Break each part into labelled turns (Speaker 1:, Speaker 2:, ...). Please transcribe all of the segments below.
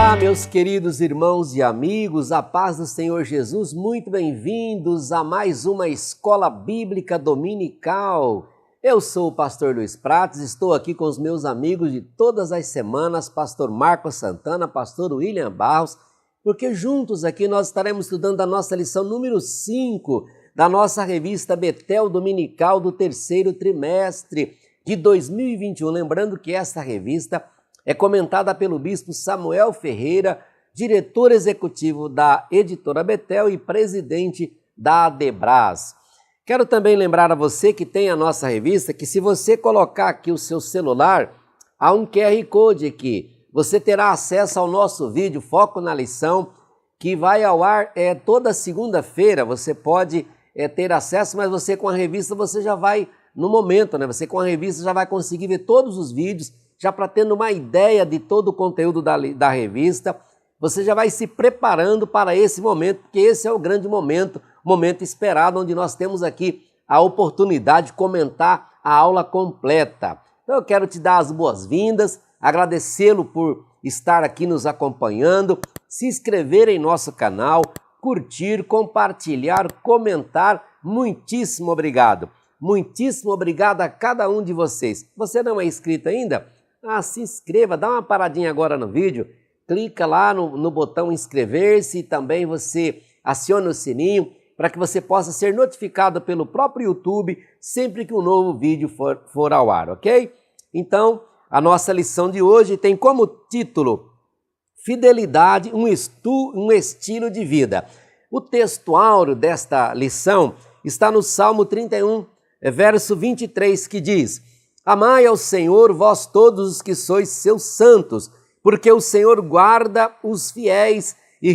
Speaker 1: Olá, meus queridos irmãos e amigos, a paz do Senhor Jesus, muito bem-vindos a mais uma Escola Bíblica Dominical. Eu sou o pastor Luiz Prates, estou aqui com os meus amigos de todas as semanas, pastor Marcos Santana, pastor William Barros, porque juntos aqui nós estaremos estudando a nossa lição número 5 da nossa revista Betel Dominical do terceiro trimestre de 2021. Lembrando que esta revista é comentada pelo bispo Samuel Ferreira, diretor executivo da editora Betel e presidente da Adebras. Quero também lembrar a você que tem a nossa revista que se você colocar aqui o seu celular, há um QR Code aqui. Você terá acesso ao nosso vídeo Foco na Lição, que vai ao ar toda segunda-feira. Você pode ter acesso, mas você com a revista você já vai, no momento, né? Você com a revista já vai conseguir ver todos os vídeos, já para tendo uma ideia de todo o conteúdo da revista, você já vai se preparando para esse momento, porque esse é o grande momento esperado, onde nós temos aqui a oportunidade de comentar a aula completa. Então eu quero te dar as boas-vindas, agradecê-lo por estar aqui nos acompanhando, se inscrever em nosso canal, curtir, compartilhar, comentar. Muitíssimo obrigado. Muitíssimo obrigado a cada um de vocês. Você não é inscrito ainda? Se inscreva, dá uma paradinha agora no vídeo, clica lá no botão inscrever-se e também você aciona o sininho para que você possa ser notificado pelo próprio YouTube sempre que um novo vídeo for ao ar, ok? Então, a nossa lição de hoje tem como título Fidelidade, um estilo de vida. O texto áureo desta lição está no Salmo 31, verso 23, que diz: Amai ao Senhor, vós todos os que sois seus santos, porque o Senhor guarda os fiéis e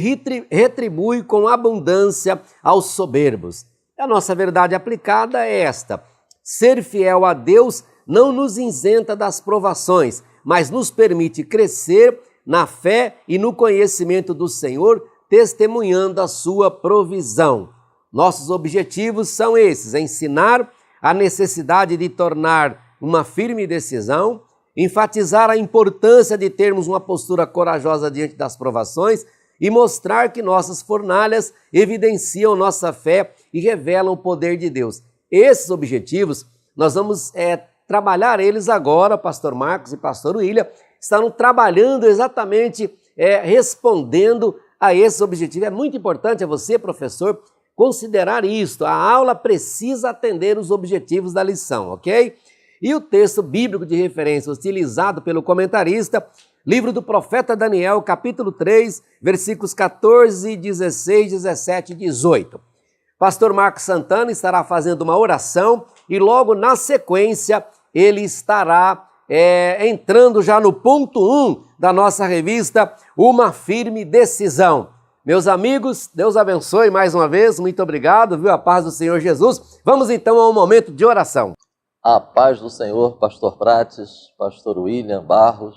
Speaker 1: retribui com abundância aos soberbos. A nossa verdade aplicada é esta: ser fiel a Deus não nos isenta das provações, mas nos permite crescer na fé e no conhecimento do Senhor, testemunhando a sua provisão. Nossos objetivos são esses: ensinar a necessidade de tornar uma firme decisão, enfatizar a importância de termos uma postura corajosa diante das provações e mostrar que nossas fornalhas evidenciam nossa fé e revelam o poder de Deus. Esses objetivos, nós vamos trabalhar eles agora, pastor Marcos e pastor William, estão trabalhando exatamente, respondendo a esses objetivos. É muito importante a você, professor, considerar isto. A aula precisa atender os objetivos da lição, ok? E o texto bíblico de referência utilizado pelo comentarista, livro do profeta Daniel, capítulo 3, versículos 14, 16, 17 e 18. Pastor Marcos Santana estará fazendo uma oração e logo na sequência ele estará entrando já no ponto 1 da nossa revista, Uma Firme Decisão. Meus amigos, Deus abençoe mais uma vez, muito obrigado, viu? A paz do Senhor Jesus. Vamos então ao momento de oração.
Speaker 2: A paz do Senhor, pastor Prates, pastor William Barros,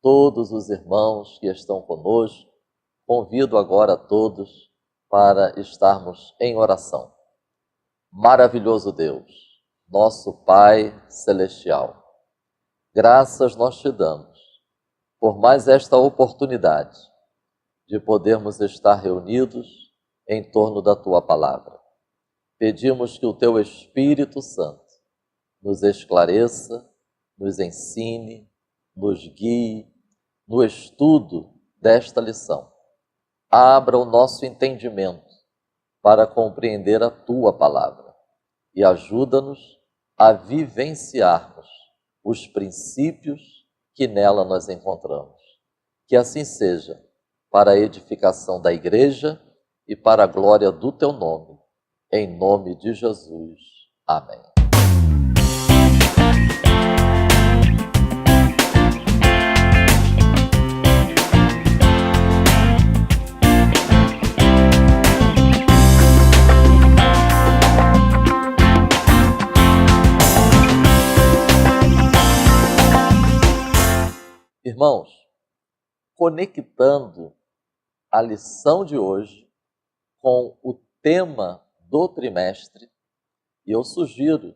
Speaker 2: todos os irmãos que estão conosco, convido agora a todos para estarmos em oração. Maravilhoso Deus, nosso Pai Celestial, graças nós te damos por mais esta oportunidade de podermos estar reunidos em torno da Tua Palavra. Pedimos que o Teu Espírito Santo nos esclareça, nos ensine, nos guie no estudo desta lição. Abra o nosso entendimento para compreender a Tua Palavra e ajuda-nos a vivenciarmos os princípios que nela nós encontramos. Que assim seja, para a edificação da Igreja e para a glória do Teu nome. Em nome de Jesus. Amém. Irmãos, conectando a lição de hoje com o tema do trimestre, e eu sugiro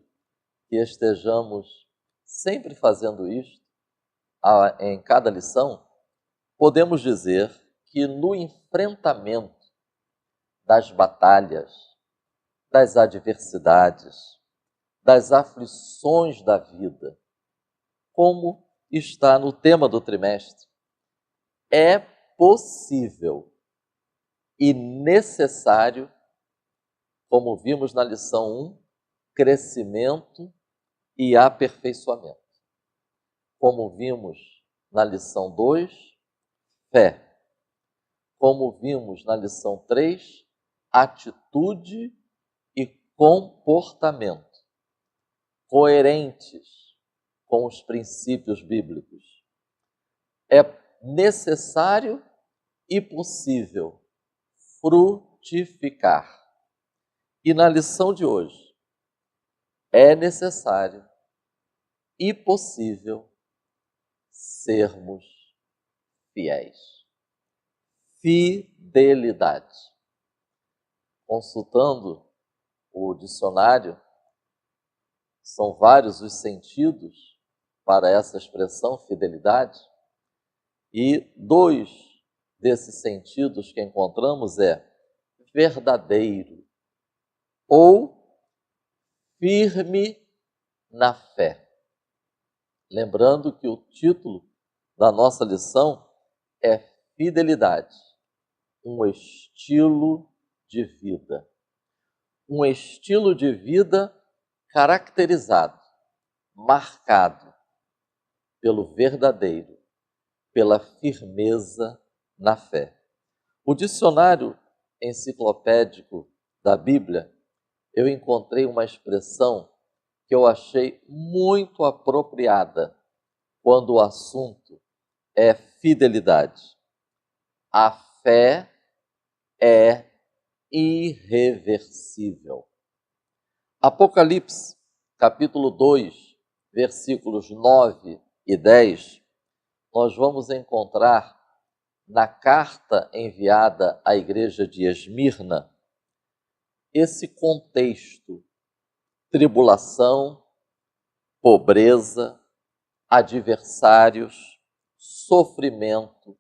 Speaker 2: que estejamos sempre fazendo isto em cada lição, podemos dizer que no enfrentamento das batalhas, das adversidades, das aflições da vida, como está no tema do trimestre, é possível e necessário, como vimos na lição 1, crescimento e aperfeiçoamento. Como vimos na lição 2, fé. Como vimos na lição 3, atitude e comportamento coerentes com os princípios bíblicos. É necessário e possível frutificar. E na lição de hoje, é necessário e possível sermos fiéis. Fidelidade. Consultando o dicionário, são vários os sentidos para essa expressão fidelidade, e 2 desses sentidos que encontramos é verdadeiro ou firme na fé. Lembrando que o título da nossa lição é Fidelidade, um estilo de vida. Um estilo de vida caracterizado, marcado pelo verdadeiro, pela firmeza na fé. O dicionário enciclopédico da Bíblia, eu encontrei uma expressão que eu achei muito apropriada quando o assunto é fidelidade. A fé é irreversível. Apocalipse, capítulo 2, versículos 9 e 10, nós vamos encontrar na carta enviada à igreja de Esmirna esse contexto: tribulação, pobreza, adversários, sofrimento,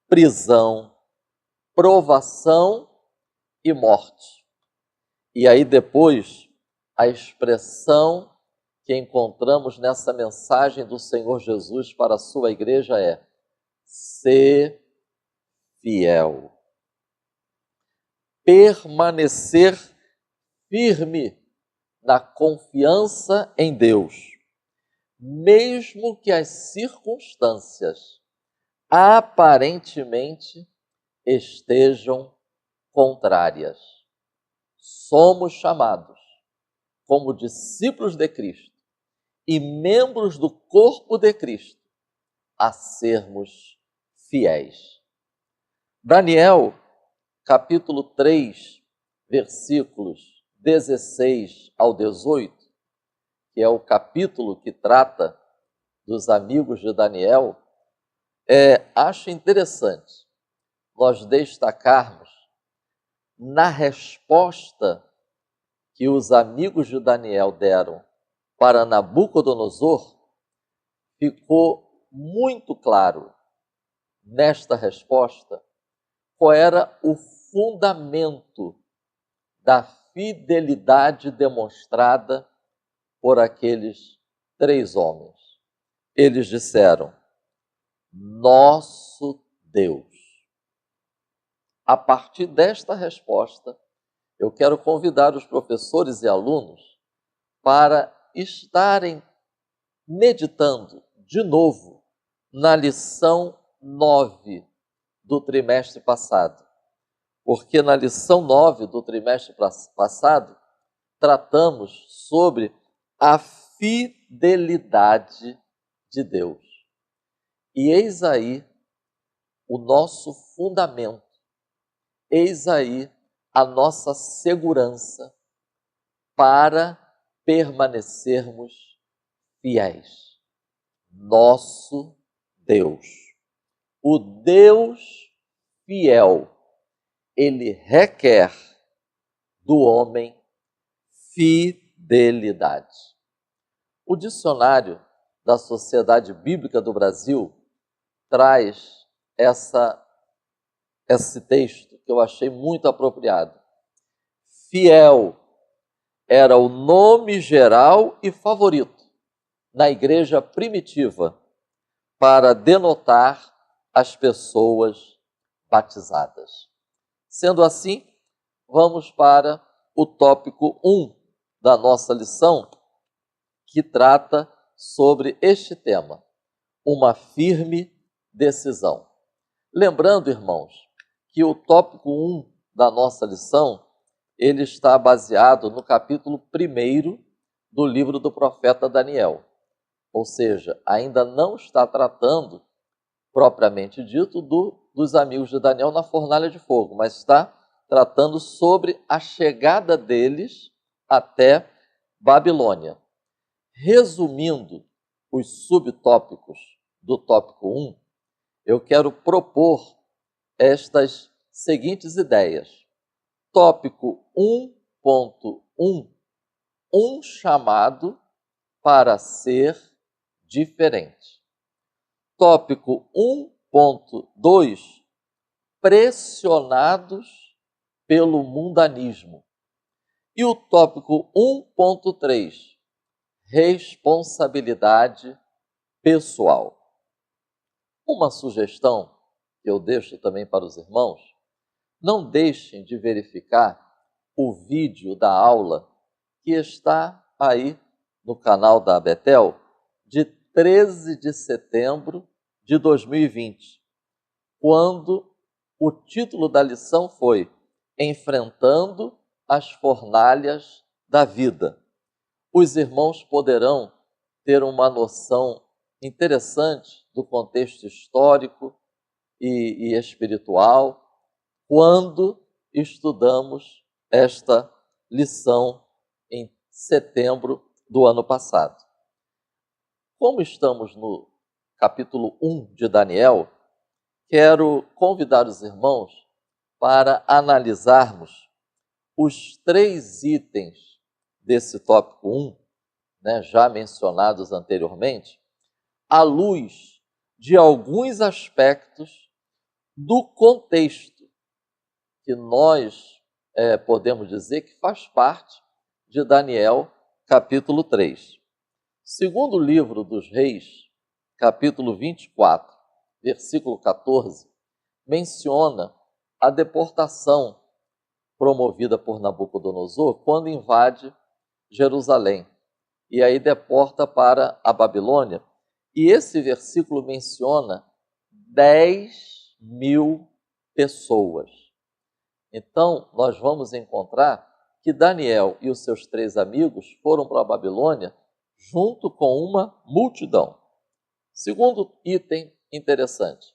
Speaker 2: prisão, provação e morte. E aí depois, a expressão que encontramos nessa mensagem do Senhor Jesus para a sua igreja é: ser fiel. Permanecer firme na confiança em Deus, mesmo que as circunstâncias aparentemente estejam contrárias. Somos chamados, como discípulos de Cristo e membros do corpo de Cristo, a sermos fiéis. Daniel, capítulo 3, versículos 16 ao 18, que é o capítulo que trata dos amigos de Daniel, acho interessante nós destacarmos na resposta que os amigos de Daniel deram para Nabucodonosor. Ficou muito claro nesta resposta qual era o fundamento da fidelidade demonstrada por aqueles 3 homens. Eles disseram: nosso Deus. A partir desta resposta, eu quero convidar os professores e alunos para estarem meditando de novo na lição 9 do trimestre passado. Porque na lição 9 do trimestre passado, tratamos sobre a fidelidade de Deus. E eis aí o nosso fundamento, eis aí a nossa segurança para permanecermos fiéis. Nosso Deus, o Deus fiel, ele requer do homem fidelidade. O dicionário da Sociedade Bíblica do Brasil traz esse texto que eu achei muito apropriado. Fiel era o nome geral e favorito na igreja primitiva para denotar as pessoas batizadas. Sendo assim, vamos para o tópico 1 da nossa lição, que trata sobre este tema, uma firme decisão. Lembrando, irmãos, que o tópico 1 da nossa lição, ele está baseado no capítulo 1 do livro do profeta Daniel. Ou seja, ainda não está tratando, propriamente dito, dos amigos de Daniel na fornalha de fogo, mas está tratando sobre a chegada deles até Babilônia. Resumindo os subtópicos do tópico 1, eu quero propor estas seguintes ideias. Tópico 1.1, um chamado para ser diferente. Tópico 1.2, pressionados pelo mundanismo. E o tópico 1.3, responsabilidade pessoal. Uma sugestão que eu deixo também para os irmãos: não deixem de verificar o vídeo da aula que está aí no canal da Betel, de 13 de setembro de 2020, quando o título da lição foi Enfrentando as Fornalhas da Vida. Os irmãos poderão ter uma noção interessante do contexto histórico e espiritual quando estudamos esta lição em setembro do ano passado. Como estamos no capítulo 1 de Daniel, quero convidar os irmãos para analisarmos os 3 itens desse tópico 1, já mencionados anteriormente, à luz de alguns aspectos do contexto que nós podemos dizer que faz parte de Daniel, capítulo 3. Segundo o livro dos Reis, capítulo 24, versículo 14, menciona a deportação promovida por Nabucodonosor quando invade Jerusalém. E aí deporta para a Babilônia. E esse versículo menciona 10.000 pessoas. Então, nós vamos encontrar que Daniel e os seus 3 amigos foram para a Babilônia junto com uma multidão. Segundo item interessante,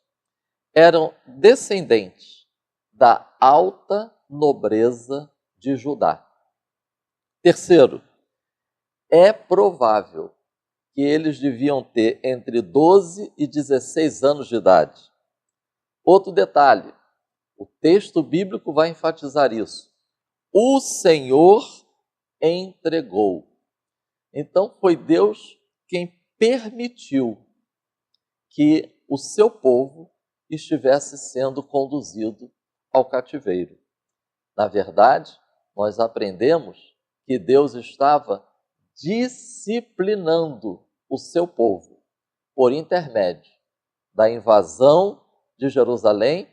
Speaker 2: eram descendentes da alta nobreza de Judá. Terceiro, é provável que eles deviam ter entre 12 e 16 anos de idade. Outro detalhe, o texto bíblico vai enfatizar isso. O Senhor entregou. Então foi Deus quem permitiu que o seu povo estivesse sendo conduzido ao cativeiro. Na verdade, nós aprendemos que Deus estava disciplinando o seu povo por intermédio da invasão de Jerusalém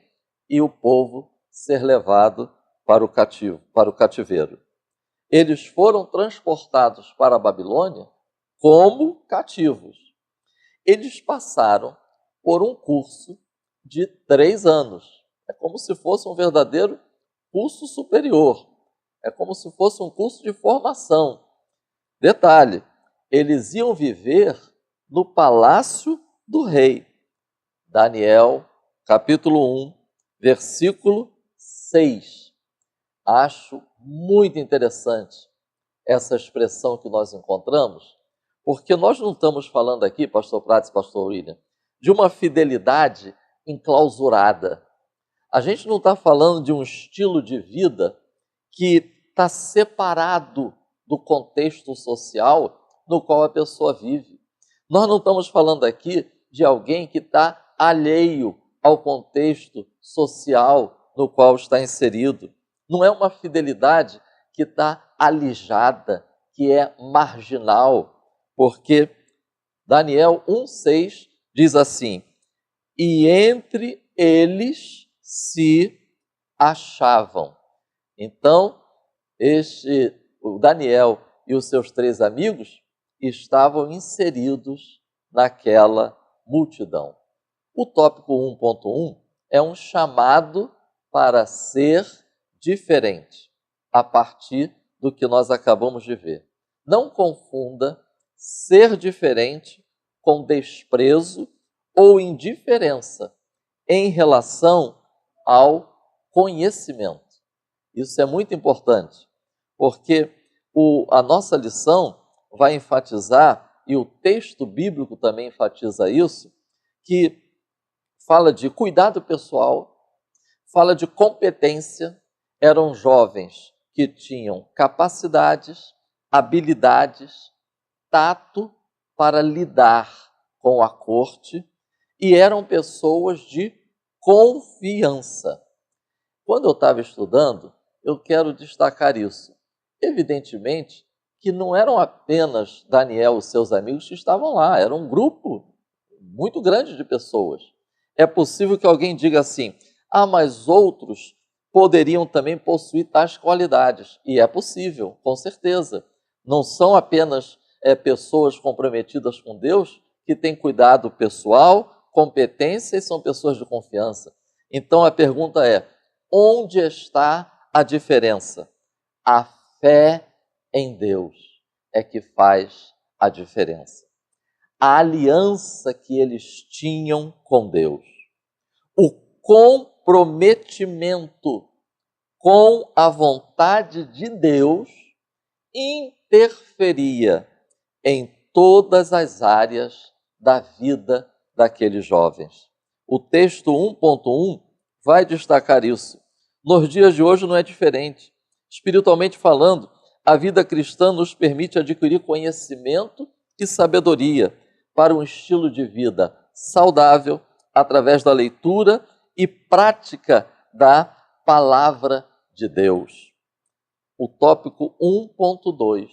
Speaker 2: e o povo ser levado para o cativeiro. Eles foram transportados para a Babilônia como cativos. Eles passaram por um curso de 3 anos. É como se fosse um verdadeiro curso superior. É como se fosse um curso de formação. Detalhe, eles iam viver no palácio do rei. Daniel, capítulo 1, versículo 6. Acho muito interessante essa expressão que nós encontramos, porque nós não estamos falando aqui, pastor Prates, pastor William, de uma fidelidade enclausurada. A gente não está falando de um estilo de vida que está separado do contexto social no qual a pessoa vive. Nós não estamos falando aqui de alguém que está alheio ao contexto social no qual está inserido. Não é uma fidelidade que está alijada, que é marginal, porque Daniel 1,6 diz assim: e entre eles se achavam. Então, o Daniel e os seus 3 amigos estavam inseridos naquela multidão. O tópico 1.1 é um chamado para ser diferente, a partir do que nós acabamos de ver. Não confunda ser diferente com desprezo ou indiferença em relação ao conhecimento. Isso é muito importante, porque a nossa lição vai enfatizar, e o texto bíblico também enfatiza isso, que fala de cuidado pessoal, fala de competência. Eram jovens que tinham capacidades, habilidades, tato para lidar com a corte e eram pessoas de confiança. Quando eu estava estudando, eu quero destacar isso. Evidentemente que não eram apenas Daniel e seus amigos que estavam lá, era um grupo muito grande de pessoas. É possível que alguém diga assim: mas outros poderiam também possuir tais qualidades. E é possível, com certeza. Não são apenas pessoas comprometidas com Deus que têm cuidado pessoal, competência e são pessoas de confiança. Então a pergunta é: onde está a diferença? A fé em Deus é que faz a diferença. A aliança que eles tinham com Deus, o comprometimento com a vontade de Deus interferia em todas as áreas da vida daqueles jovens. O texto 1.1 vai destacar isso. Nos dias de hoje não é diferente. Espiritualmente falando, a vida cristã nos permite adquirir conhecimento e sabedoria para um estilo de vida saudável através da leitura e prática da palavra de Deus. O tópico 1.2,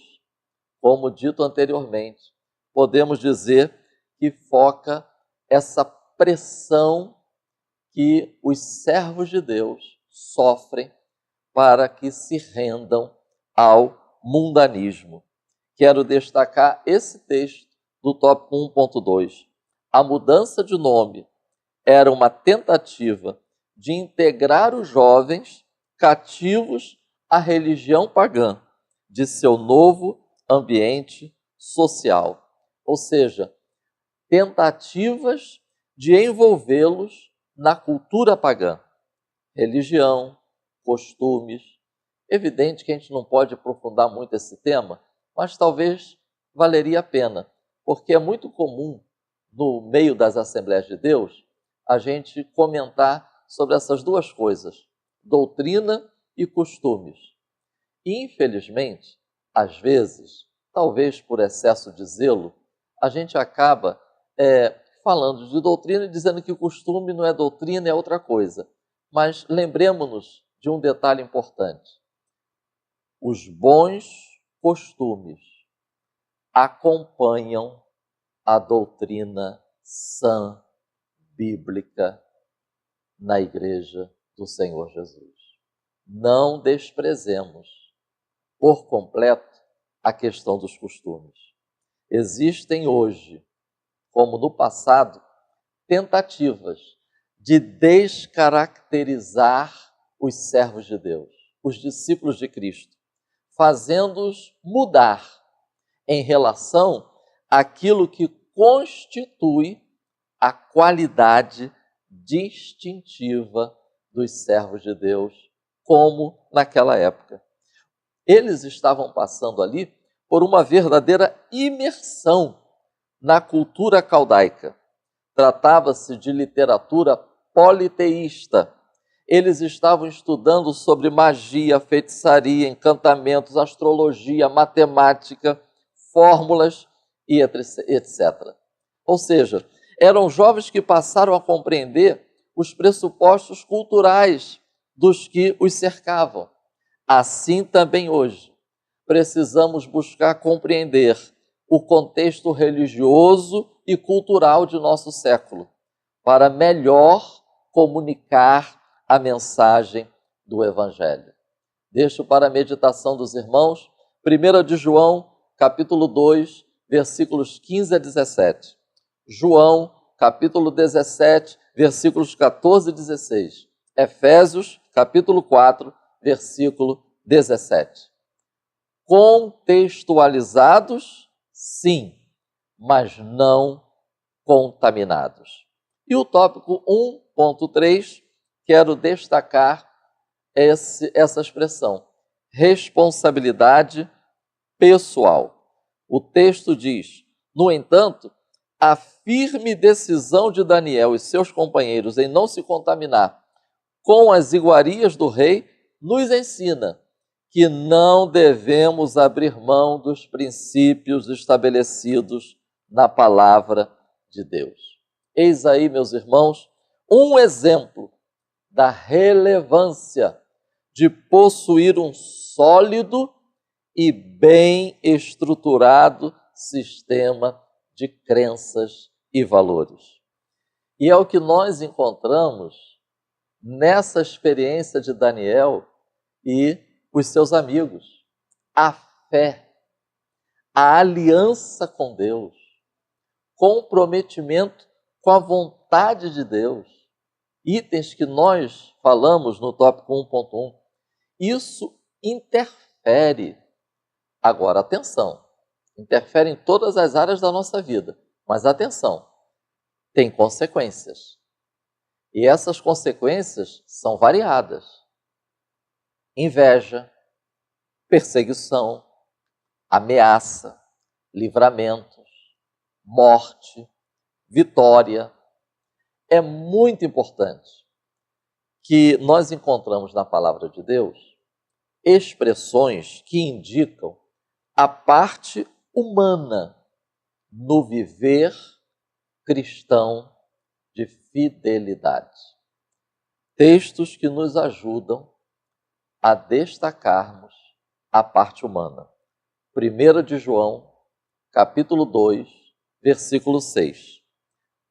Speaker 2: como dito anteriormente, podemos dizer que foca essa pressão que os servos de Deus sofrem para que se rendam ao mundanismo. Quero destacar esse texto do tópico 1.2. A mudança de nome era uma tentativa de integrar os jovens cativos à religião pagã de seu novo ambiente social. Ou seja, tentativas de envolvê-los na cultura pagã. Religião, costumes. Evidente que a gente não pode aprofundar muito esse tema, mas talvez valeria a pena, porque é muito comum, no meio das Assembleias de Deus, a gente comentar sobre essas duas coisas, doutrina e costumes. E, infelizmente, às vezes, talvez por excesso de zelo, a gente acaba falando de doutrina e dizendo que o costume não é doutrina, é outra coisa. Mas lembremos-nos de um detalhe importante. Os bons costumes acompanham a doutrina sã, bíblica, na Igreja do Senhor Jesus. Não desprezemos por completo a questão dos costumes. Existem hoje, como no passado, tentativas de descaracterizar os servos de Deus, os discípulos de Cristo, fazendo-os mudar em relação àquilo que constitui a qualidade distintiva dos servos de Deus, como naquela época. Eles estavam passando ali por uma verdadeira imersão na cultura caldaica. Tratava-se de literatura politeísta. Eles estavam estudando sobre magia, feitiçaria, encantamentos, astrologia, matemática, fórmulas e etc. Ou seja, eram jovens que passaram a compreender os pressupostos culturais dos que os cercavam. Assim também hoje, precisamos buscar compreender o contexto religioso e cultural de nosso século, para melhor comunicar a mensagem do Evangelho. Deixo para a meditação dos irmãos 1 de João, capítulo 2, versículos 15 a 17. João, capítulo 17, versículos 14 e 16. Efésios, capítulo 4, versículo 17. Contextualizados, sim, mas não contaminados. E o tópico 1.3, quero destacar essa expressão, responsabilidade pessoal. O texto diz, no entanto, a firme decisão de Daniel e seus companheiros em não se contaminar com as iguarias do rei nos ensina que não devemos abrir mão dos princípios estabelecidos na palavra de Deus. Eis aí, meus irmãos, um exemplo da relevância de possuir um sólido e bem estruturado sistema de crenças e valores. E é o que nós encontramos nessa experiência de Daniel e os seus amigos. A fé, a aliança com Deus, comprometimento com a vontade de Deus. Itens que nós falamos no tópico 1.1. Isso interfere. Agora, atenção, interfere em todas as áreas da nossa vida. Mas atenção, tem consequências. E essas consequências são variadas. Inveja, perseguição, ameaça, livramentos, morte, vitória. É muito importante que nós encontramos na palavra de Deus expressões que indicam a parte humana no viver cristão de fidelidade. Textos que nos ajudam a destacarmos a parte humana. 1 de João, capítulo 2, versículo 6.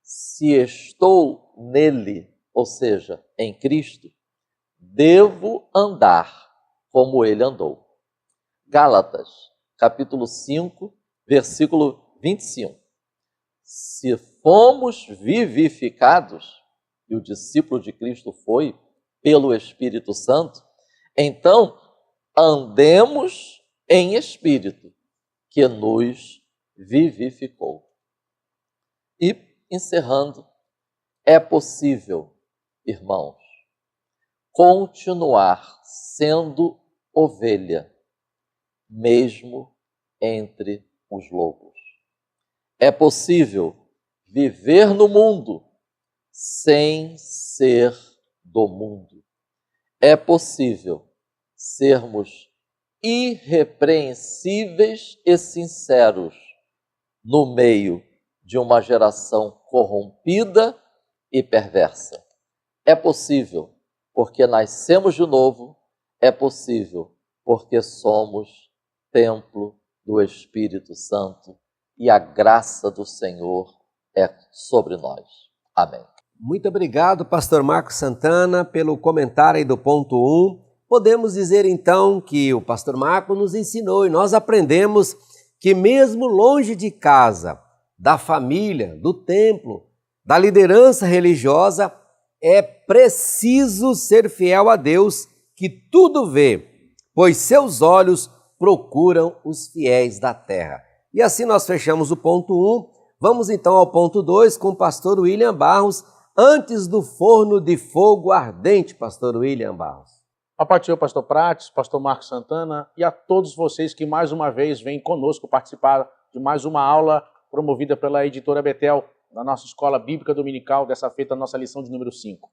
Speaker 2: Se estou nele, ou seja, em Cristo, devo andar como ele andou. Gálatas, capítulo 5, versículo 25. Se fomos vivificados, e o discípulo de Cristo foi, pelo Espírito Santo, então andemos em espírito, que nos vivificou. E, encerrando, é possível, irmãos, continuar sendo ovelha, mesmo entre os lobos. É possível viver no mundo sem ser do mundo. É possível sermos irrepreensíveis e sinceros no meio de uma geração corrompida e perversa. É possível porque nascemos de novo, é possível porque somos templo do Espírito Santo e a graça do Senhor é sobre nós. Amém.
Speaker 1: Muito obrigado, pastor Marcos Santana, pelo comentário aí do ponto 1. Podemos dizer então que o pastor Marcos nos ensinou e nós aprendemos que mesmo longe de casa, da família, do templo, da liderança religiosa, é preciso ser fiel a Deus que tudo vê, pois seus olhos procuram os fiéis da terra. E assim nós fechamos o ponto 1. Vamos então ao ponto 2 com o pastor William Barros, antes do forno de fogo ardente, pastor William Barros.
Speaker 3: A paz do Senhor, pastor Prates, pastor Marcos Santana e a todos vocês que mais uma vez vêm conosco participar de mais uma aula promovida pela editora Betel, da nossa escola bíblica dominical, dessa feita a nossa lição de número 5.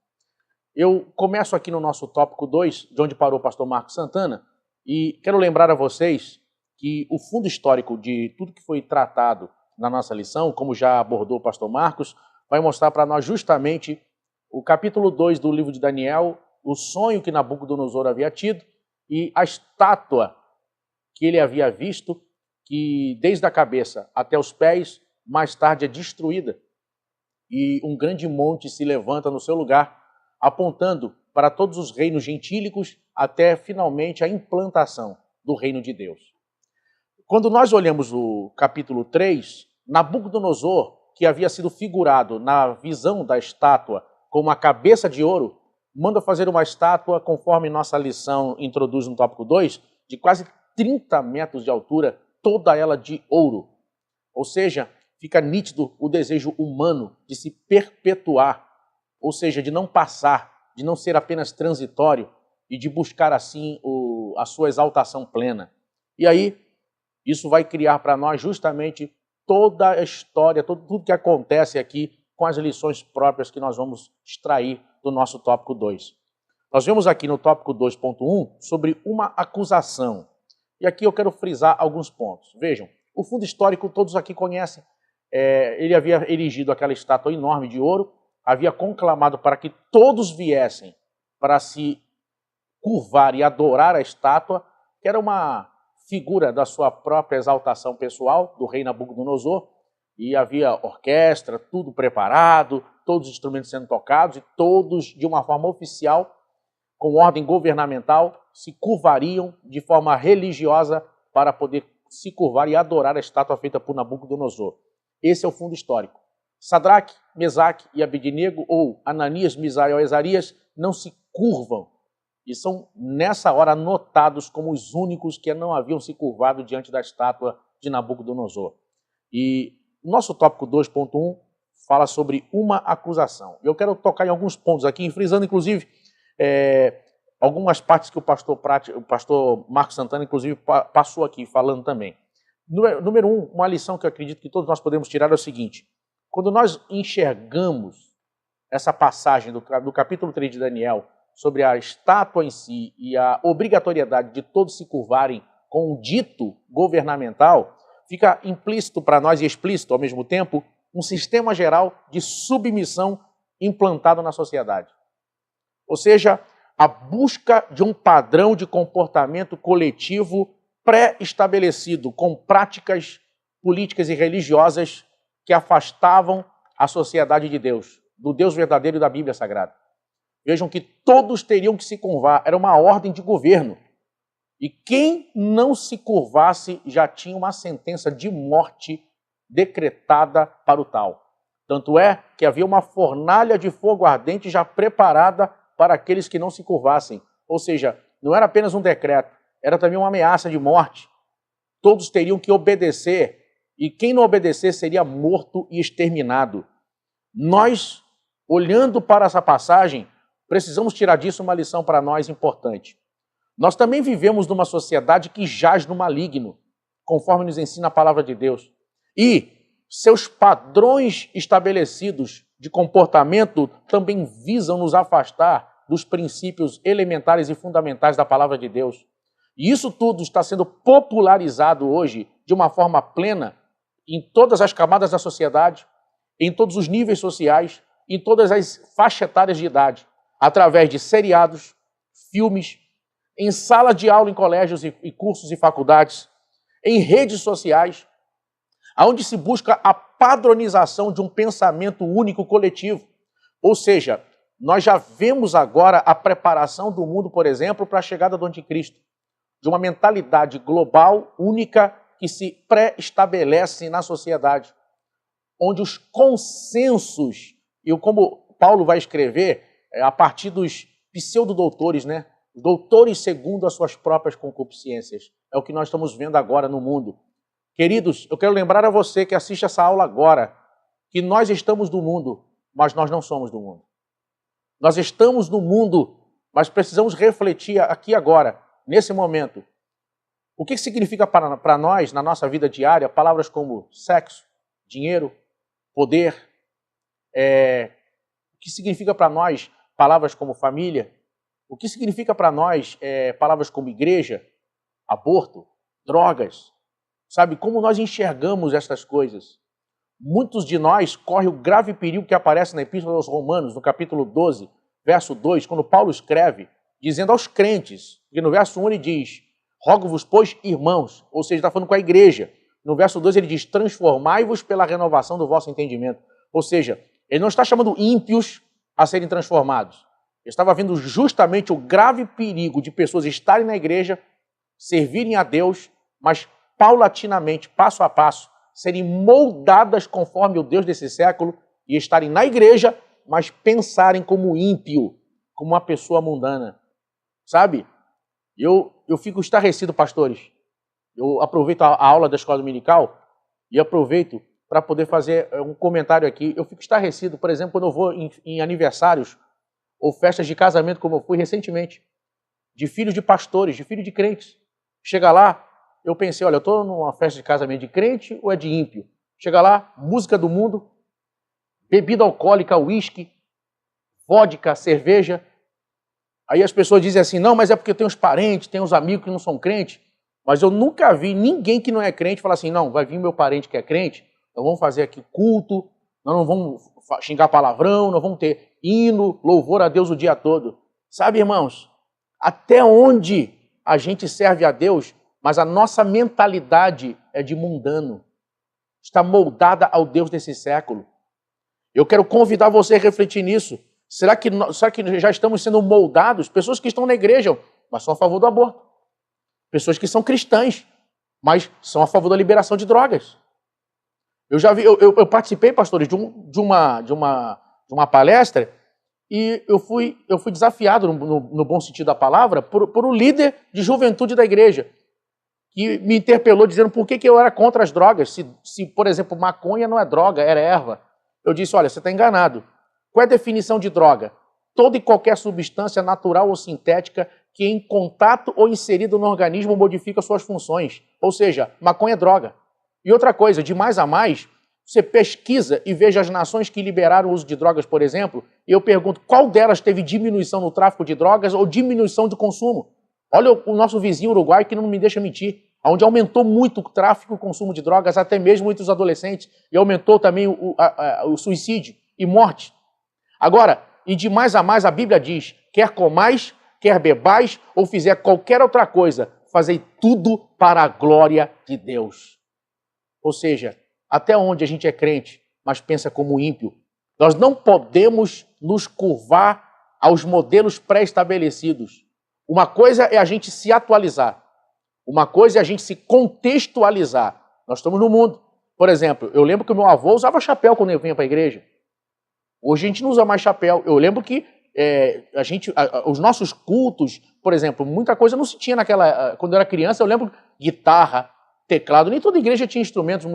Speaker 3: Eu começo aqui no nosso tópico 2, de onde parou o pastor Marcos Santana, e quero lembrar a vocês que o fundo histórico de tudo que foi tratado na nossa lição, como já abordou o pastor Marcos, vai mostrar para nós justamente o capítulo 2 do livro de Daniel, o sonho que Nabucodonosor havia tido e a estátua que ele havia visto, que desde a cabeça até os pés, mais tarde é destruída. E um grande monte se levanta no seu lugar, apontando para todos os reinos gentílicos até finalmente a implantação do reino de Deus. Quando nós olhamos o capítulo 3, Nabucodonosor, que havia sido figurado na visão da estátua como a cabeça de ouro, manda fazer uma estátua, conforme nossa lição introduz no tópico 2, de quase 30 metros de altura, toda ela de ouro. Ou seja, fica nítido o desejo humano de se perpetuar, ou seja, de não passar, de não ser apenas transitório e de buscar assim a sua exaltação plena. E aí, isso vai criar para nós justamente toda a história, tudo que acontece aqui com as lições próprias que nós vamos extrair do nosso tópico 2. Nós vemos aqui no tópico 2.1 sobre uma acusação. E aqui eu quero frisar alguns pontos. Vejam, o fundo histórico todos aqui conhecem. Ele havia erigido aquela estátua enorme de ouro, havia conclamado para que todos viessem para se curvar e adorar a estátua, que era uma figura da sua própria exaltação pessoal, do rei Nabucodonosor, e havia orquestra, tudo preparado, todos os instrumentos sendo tocados, e todos, de uma forma oficial, com ordem governamental, se curvariam de forma religiosa para poder se curvar e adorar a estátua feita por Nabucodonosor. Esse é o fundo histórico. Sadraque, Mesaque e Abednego, ou Ananias, Misael e Azarias, não se curvam e são, nessa hora, anotados como os únicos que não haviam se curvado diante da estátua de Nabucodonosor. E o nosso tópico 2.1 fala sobre uma acusação. Eu quero tocar em alguns pontos aqui, frisando, inclusive, algumas partes que o pastor Marcos Santana, inclusive, passou aqui falando também. Número 1, uma lição que eu acredito que todos nós podemos tirar é o seguinte: quando nós enxergamos essa passagem do capítulo 3 de Daniel sobre a estátua em si e a obrigatoriedade de todos se curvarem com um dito governamental, fica implícito para nós e explícito ao mesmo tempo um sistema geral de submissão implantado na sociedade. Ou seja, a busca de um padrão de comportamento coletivo pré-estabelecido, com práticas políticas e religiosas que afastavam a sociedade de Deus, do Deus verdadeiro e da Bíblia Sagrada. Vejam que todos teriam que se curvar, era uma ordem de governo. E quem não se curvasse já tinha uma sentença de morte decretada para o tal. Tanto é que havia uma fornalha de fogo ardente já preparada para aqueles que não se curvassem. Ou seja, não era apenas um decreto, era também uma ameaça de morte. Todos teriam que obedecer, e quem não obedecer seria morto e exterminado. Nós, olhando para essa passagem, precisamos tirar disso uma lição para nós importante. Nós também vivemos numa sociedade que jaz no maligno, conforme nos ensina a palavra de Deus. E seus padrões estabelecidos de comportamento também visam nos afastar dos princípios elementares e fundamentais da palavra de Deus. E isso tudo está sendo popularizado hoje de uma forma plena em todas as camadas da sociedade, em todos os níveis sociais, em todas as faixas etárias de idade, através de seriados, filmes, em sala de aula em colégios e cursos e faculdades, em redes sociais, onde se busca a padronização de um pensamento único coletivo. Ou seja, nós já vemos agora a preparação do mundo, por exemplo, para a chegada do anticristo, de uma mentalidade global, única, que se pré-estabelece na sociedade, onde os consensos, e como Paulo vai escrever, a partir dos pseudodoutores, né? Doutores segundo as suas próprias concupiscências. É o que nós estamos vendo agora no mundo. Queridos, eu quero lembrar a você que assiste essa aula agora, que nós estamos no mundo, mas nós não somos do mundo. Nós estamos no mundo, mas precisamos refletir aqui agora, nesse momento. O que significa para nós, na nossa vida diária, palavras como sexo, dinheiro, poder, o que significa para nós palavras como família, o que significa para nós palavras como igreja, aborto, drogas, sabe? Como nós enxergamos estas coisas? muitos de nós correm o grave perigo que aparece na Epístola aos Romanos, no capítulo 12, verso 2, quando Paulo escreve, dizendo aos crentes, porque no verso 1 ele diz, rogo-vos, pois, irmãos, ou seja, está falando com a igreja. No verso 2 ele diz, transformai-vos pela renovação do vosso entendimento. Ou seja, ele não está chamando ímpios a serem transformados. Ele estava vendo justamente o grave perigo de pessoas estarem na igreja, servirem a Deus, mas paulatinamente, passo a passo, serem moldadas conforme o Deus desse século e estarem na igreja, mas pensarem como ímpio, como uma pessoa mundana. Sabe? Eu fico estarrecido, pastores. Eu aproveito a aula da escola dominical e aproveito para poder fazer um comentário aqui. Eu fico estarrecido, por exemplo, quando eu vou em aniversários ou festas de casamento, como eu fui recentemente, de filhos de pastores, de filhos de crentes. Chega lá, eu pensei, olha, eu estou numa festa de casamento de crente ou é de ímpio? Chega lá, música do mundo, bebida alcoólica, uísque, vodka, cerveja. Aí as pessoas dizem assim, não, mas é porque tem uns parentes, tem uns amigos que não são crentes. Mas eu nunca vi ninguém que não é crente falar assim, não, vai vir meu parente que é crente, nós vamos fazer aqui culto, nós não vamos xingar palavrão, nós vamos ter hino, louvor a Deus o dia todo. Sabe, irmãos, até onde a gente serve a Deus, mas a nossa mentalidade é de mundano. Está moldada ao Deus desse século. Eu quero convidar você a refletir nisso. Será que já estamos sendo moldados? Pessoas que estão na igreja, mas são a favor do aborto. Pessoas que são cristãs, mas são a favor da liberação de drogas. Eu já vi, eu participei, pastores, de uma palestra e eu fui desafiado, no bom sentido da palavra, por um líder de juventude da igreja, que me interpelou dizendo por que eu era contra as drogas, se, por exemplo, maconha não é droga, era erva. Eu disse, olha, você está enganado. Qual é a definição de droga? Toda e qualquer substância natural ou sintética que em contato ou inserido no organismo modifica suas funções. Ou seja, maconha é droga. E outra coisa, de mais a mais, você pesquisa e veja as nações que liberaram o uso de drogas, por exemplo, e eu pergunto qual delas teve diminuição no tráfico de drogas ou diminuição do consumo. Olha o nosso vizinho Uruguai, que não me deixa mentir, onde aumentou muito o tráfico e o consumo de drogas, até mesmo entre os adolescentes, e aumentou também o suicídio e morte. Agora, e de mais a mais, a Bíblia diz, quer comais, quer bebais, ou fizer qualquer outra coisa, fazei tudo para a glória de Deus. Ou seja, até onde a gente é crente, mas pensa como ímpio. Nós não podemos nos curvar aos modelos pré-estabelecidos. Uma coisa é a gente se atualizar. Uma coisa é a gente se contextualizar. Nós estamos no mundo. Por exemplo, eu lembro que o meu avô usava chapéu quando eu vinha para a igreja. Hoje a gente não usa mais chapéu. Eu lembro que os nossos cultos, por exemplo, muita coisa não se tinha quando eu era criança. Eu lembro guitarra, teclado, nem toda igreja tinha instrumentos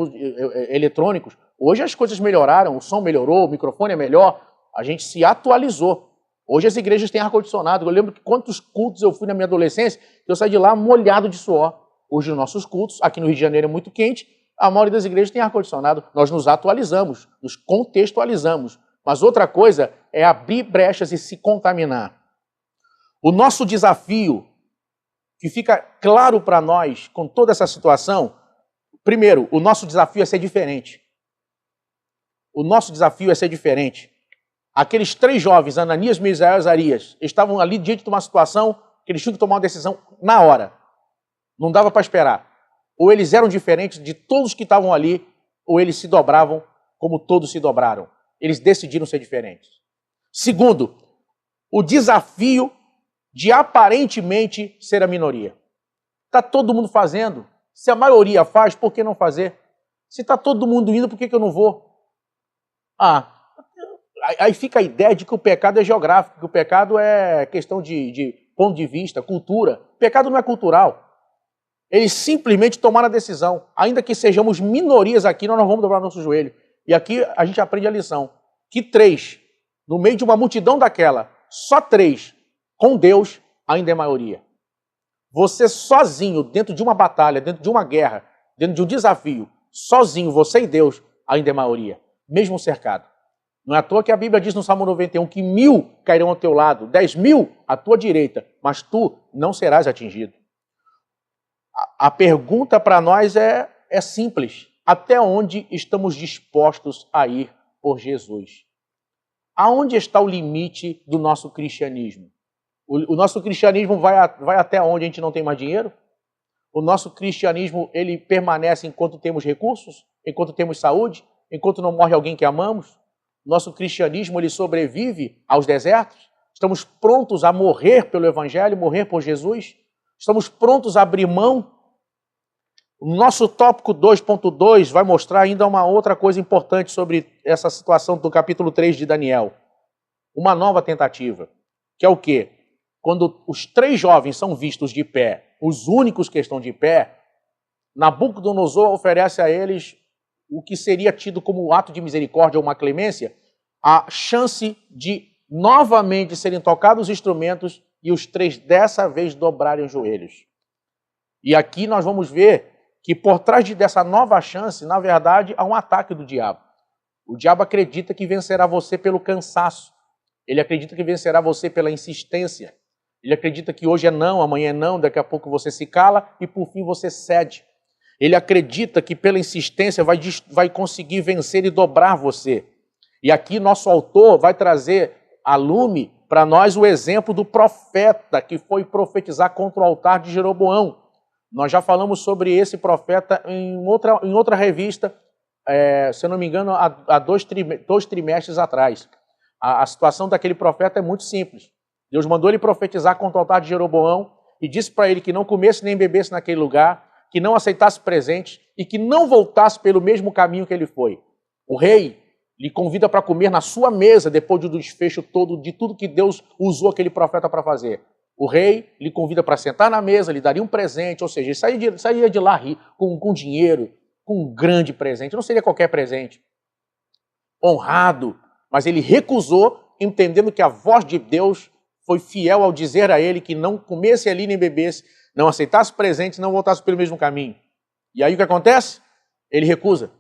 Speaker 3: eletrônicos. Hoje as coisas melhoraram, o som melhorou, o microfone é melhor, a gente se atualizou. Hoje as igrejas têm ar-condicionado. Eu lembro que quantos cultos eu fui na minha adolescência, que eu saí de lá molhado de suor. Hoje os nossos cultos, aqui no Rio de Janeiro é muito quente, a maioria das igrejas tem ar-condicionado. Nós nos atualizamos, nos contextualizamos. Mas outra coisa é abrir brechas e se contaminar. O nosso desafio, que fica claro para nós com toda essa situação, primeiro, o nosso desafio é ser diferente. O nosso desafio é ser diferente. Aqueles 3 jovens, Ananias, Misael e Azarias, estavam ali diante de uma situação que eles tinham que tomar uma decisão na hora. Não dava para esperar. Ou eles eram diferentes de todos que estavam ali, ou eles se dobravam como todos se dobraram. Eles decidiram ser diferentes. Segundo, o desafio de aparentemente ser a minoria. Está todo mundo fazendo. Se a maioria faz, por que não fazer? Se está todo mundo indo, por que eu não vou? Aí fica a ideia de que o pecado é geográfico, que o pecado é questão de ponto de vista, cultura. O pecado não é cultural. Eles simplesmente tomaram a decisão. Ainda que sejamos minorias aqui, nós não vamos dobrar nosso joelho. E aqui a gente aprende a lição. Que 3, no meio de uma multidão daquela, só 3, com Deus, ainda é maioria. Você sozinho, dentro de uma batalha, dentro de uma guerra, dentro de um desafio, sozinho, você e Deus, ainda é maioria. Mesmo cercado. Não é à toa que a Bíblia diz no Salmo 91 que 1000 cairão ao teu lado, 10.000 à tua direita, mas tu não serás atingido. A pergunta para nós é simples. até onde estamos dispostos a ir por Jesus. Aonde está o limite do nosso cristianismo? O nosso cristianismo vai até onde a gente não tem mais dinheiro? O nosso cristianismo, ele permanece enquanto temos recursos? Enquanto temos saúde? Enquanto não morre alguém que amamos? Nosso cristianismo, ele sobrevive aos desertos? Estamos prontos a morrer pelo Evangelho, morrer por Jesus? Estamos prontos a abrir mão? O nosso tópico 2.2 vai mostrar ainda uma outra coisa importante sobre essa situação do capítulo 3 de Daniel. Uma nova tentativa, que é o quê? Quando os 3 jovens são vistos de pé, os únicos que estão de pé, Nabucodonosor oferece a eles o que seria tido como um ato de misericórdia ou uma clemência, a chance de novamente serem tocados os instrumentos e os 3 dessa vez dobrarem os joelhos. E aqui nós vamos ver que por trás dessa nova chance, na verdade, há um ataque do diabo. O diabo acredita que vencerá você pelo cansaço. Ele acredita que vencerá você pela insistência. Ele acredita que hoje é não, amanhã é não, daqui a pouco você se cala e por fim você cede. Ele acredita que pela insistência vai conseguir vencer e dobrar você. E aqui nosso autor vai trazer a lume para nós o exemplo do profeta que foi profetizar contra o altar de Jeroboão. Nós já falamos sobre esse profeta em outra revista, se eu não me engano, há 2 trimestres atrás. A situação daquele profeta é muito simples. Deus mandou ele profetizar contra o altar de Jeroboão e disse para ele que não comesse nem bebesse naquele lugar, que não aceitasse presentes e que não voltasse pelo mesmo caminho que ele foi. O rei lhe convida para comer na sua mesa depois do desfecho todo de tudo que Deus usou aquele profeta para fazer. O rei lhe convida para sentar na mesa, lhe daria um presente, ou seja, ele sairia de lá com dinheiro, com um grande presente. Não seria qualquer presente. Honrado, mas ele recusou, entendendo que a voz de Deus foi fiel ao dizer a ele que não comesse ali nem bebesse, não aceitasse presentes, não voltasse pelo mesmo caminho. E aí o que acontece? Ele recusa.